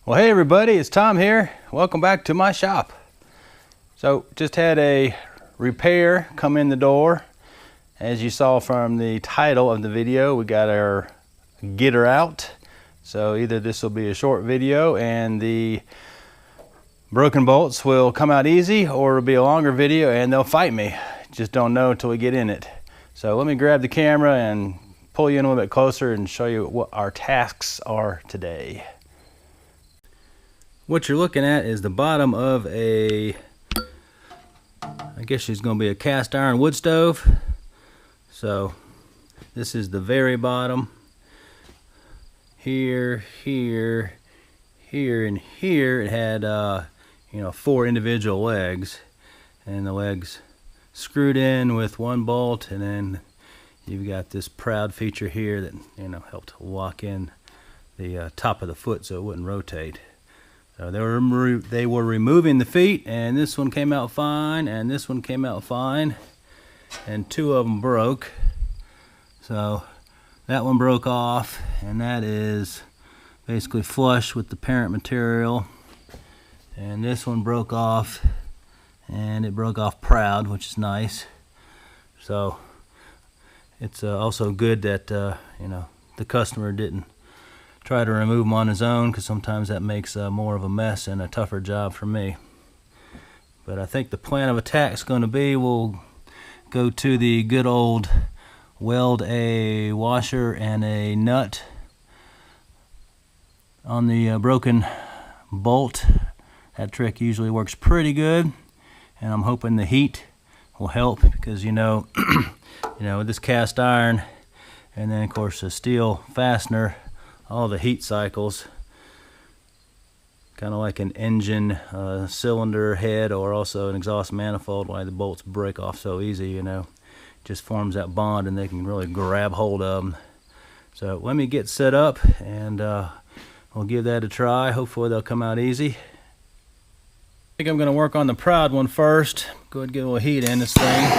Well, hey everybody, it's Tom here. Welcome back to my shop. So just had a repair come in the door. As you saw from the title of the video, we got our getter out. So either this will be a short video and the broken bolts will come out easy, or it'll be a longer video and they'll fight me. Just don't know until we get in it. So let me grab the camera and pull you in a little bit closer and show you what our tasks are today. What you're looking at is the bottom of a, I guess it's going to be a cast iron wood stove. So this is the very bottom. Here, here, here, and here it had 4 individual legs, and the legs screwed in with one bolt, and then you've got this proud feature here that helped lock in the top of the foot so it wouldn't rotate. So they were removing the feet, and this one came out fine, and this one came out fine, and 2 of them broke. So that one broke off, and that is basically flush with the parent material. And this one broke off, and it broke off proud, which is nice. So it's also good that the customer didn't try to remove them on his own, because sometimes that makes more of a mess and a tougher job for me. But I think the plan of attack is going to be, we'll go to the good old weld a washer and a nut on the broken bolt. That trick usually works pretty good, and I'm hoping the heat will help, because with this cast iron and then of course a steel fastener, all the heat cycles, kind of like an engine cylinder head or also an exhaust manifold, why the bolts break off so easy, just forms that bond and they can really grab hold of them. So let me get set up and we'll give that a try. Hopefully they'll come out easy. I think I'm going to work on the proud one first. Go ahead and get a little heat in this thing.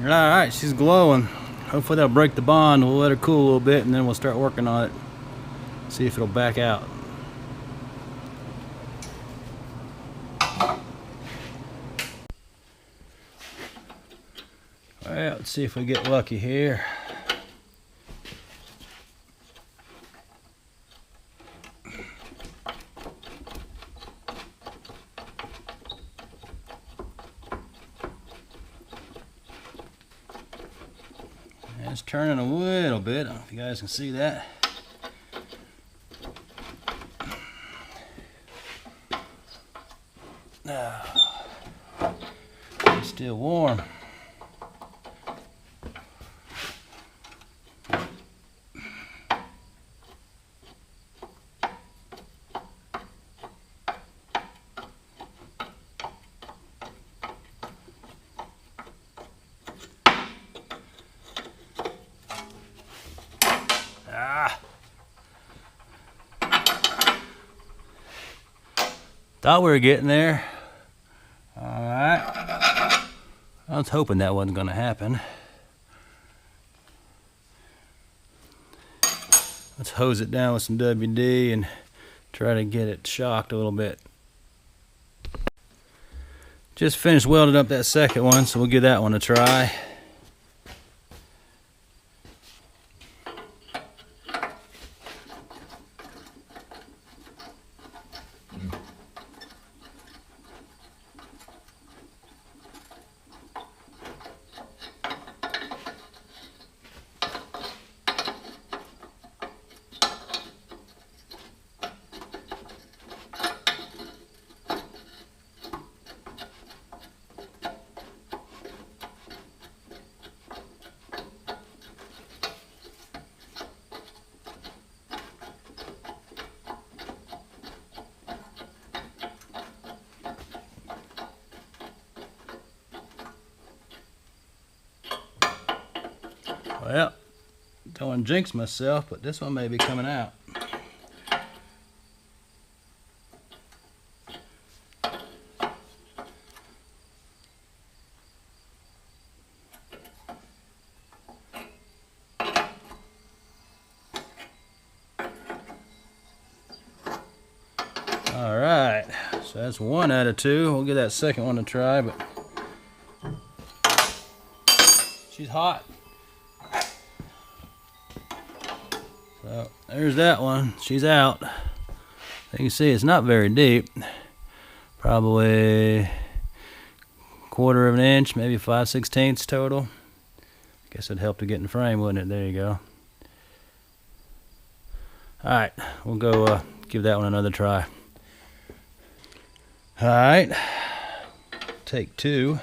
Alright, she's glowing. Hopefully that'll break the bond. We'll let her cool a little bit and then we'll start working on it. See if it'll back out. Well, let's see if we get lucky here. It's turning a little bit. I don't know if you guys can see that. It's still warm. Thought we were getting there. Alright. I was hoping that wasn't going to happen. Let's hose it down with some WD and try to get it shocked a little bit. Just finished welding up that second one, so we'll give that one a try. Well, don't want to jinx myself, but this one may be coming out. All right, so that's 1 out of 2. We'll give that second one a try, but she's hot. So there's that one. She's out. You can see it's not very deep. Probably 1/4 of an inch, maybe 5/16 total. Guess it'd help to get in frame, wouldn't it? There you go. All right, we'll go give that one another try. All right, take 2.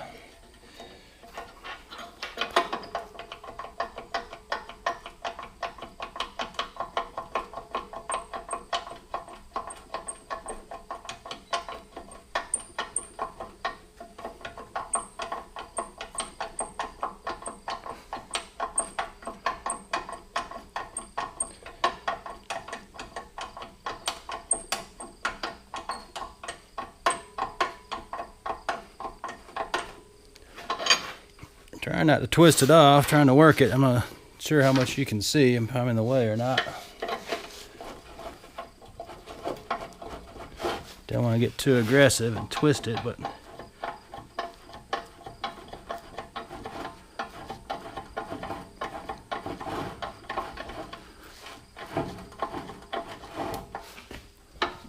Trying not to twist it off, trying to work it. I'm not sure how much you can see, if I'm in the way or not. Don't want to get too aggressive and twist it, but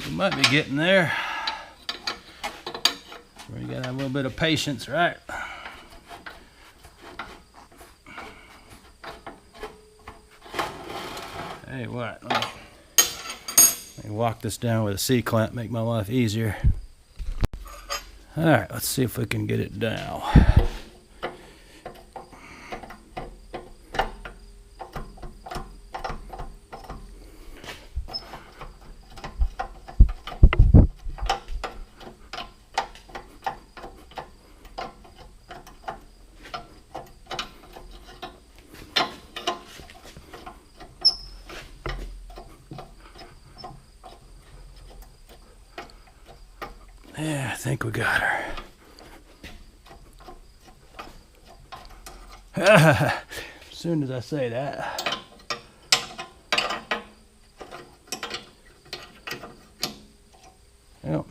we might be getting there. We gotta have a little bit of patience, right? Hey, what? Let me walk this down with a C-clamp, make my life easier. All right, let's see if we can get it down. Yeah, I think we got her. As soon as I say that. Yep.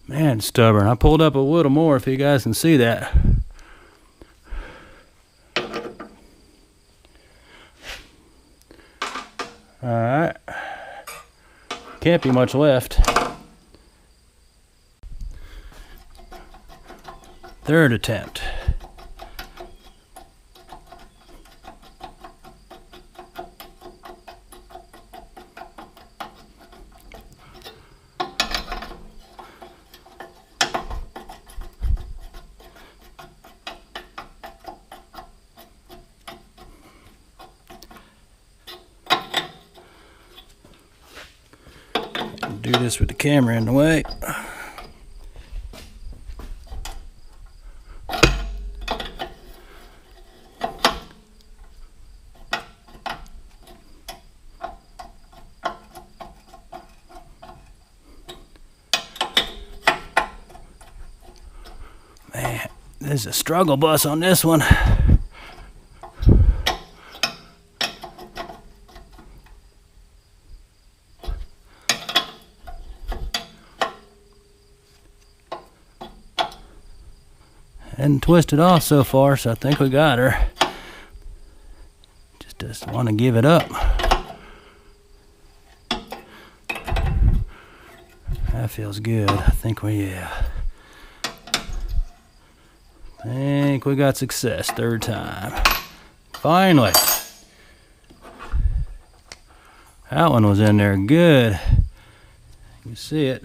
Man, stubborn. I pulled up a little more if you guys can see that. Alright. Can't be much left. Third attempt. Do this with the camera in the way. There's a struggle bus on this one. Hadn't twisted off so far, so I think we got her. Just doesn't want to give it up. That feels good. I think we got success. Third time. Finally. That one was in there good. You can see it.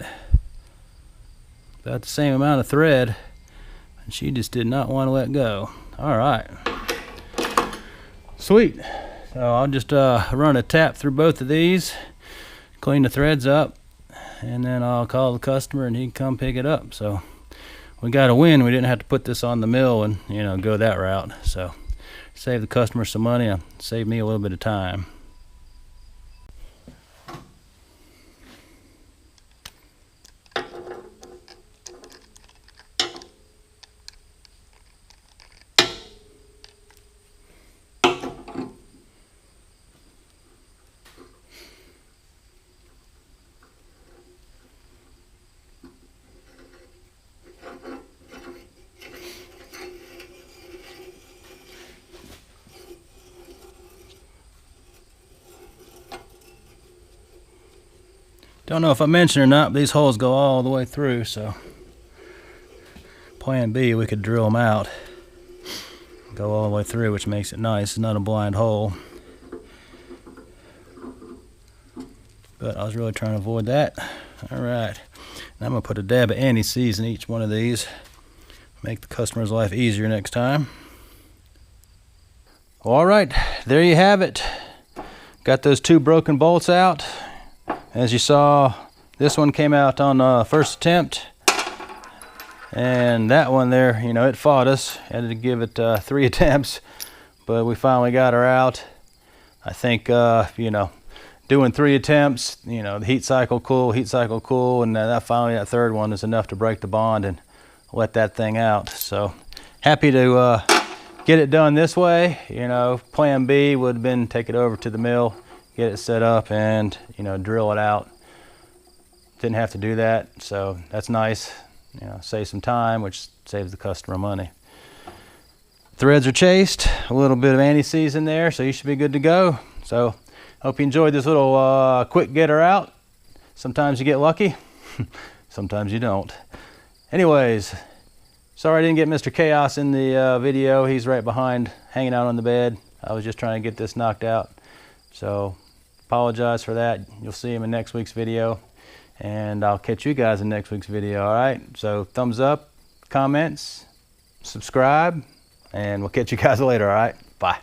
About the same amount of thread. And she just did not want to let go. Alright. Sweet. So I'll just run a tap through both of these. Clean the threads up. And then I'll call the customer and he can come pick it up. So we got a win. We didn't have to put this on the mill and, you know, go that route. So save the customer some money and save me a little bit of time. Don't know if I mentioned or not, but these holes go all the way through, so plan B, we could drill them out. Go all the way through, which makes it nice. It's not a blind hole. But I was really trying to avoid that. Alright. Now I'm going to put a dab of anti-seize in each one of these. Make the customer's life easier next time. Alright, there you have it. Got those 2 broken bolts out. As you saw, this one came out on first attempt, and that one there, you know, it fought us. Had to give it 3 attempts, but we finally got her out. I think, you know, doing 3 attempts, you know, the heat cycle cool, and that finally, that third one is enough to break the bond and let that thing out. So happy to get it done this way. You know, plan B would have been take it over to the mill, get it set up, and, you know, drill it out. Didn't have to do that, so that's nice. You know, save some time, which saves the customer money. Threads are chased, a little bit of anti-seize in there, so you should be good to go. So hope you enjoyed this little quick getter out. Sometimes you get lucky, sometimes you don't. Anyways, sorry I didn't get Mr. Chaos in the video. He's right behind, hanging out on the bed. I was just trying to get this knocked out. So apologize for that. You'll see him in next week's video, and I'll catch you guys in next week's video. All right, so thumbs up, comments, subscribe, and we'll catch you guys later. All right, bye.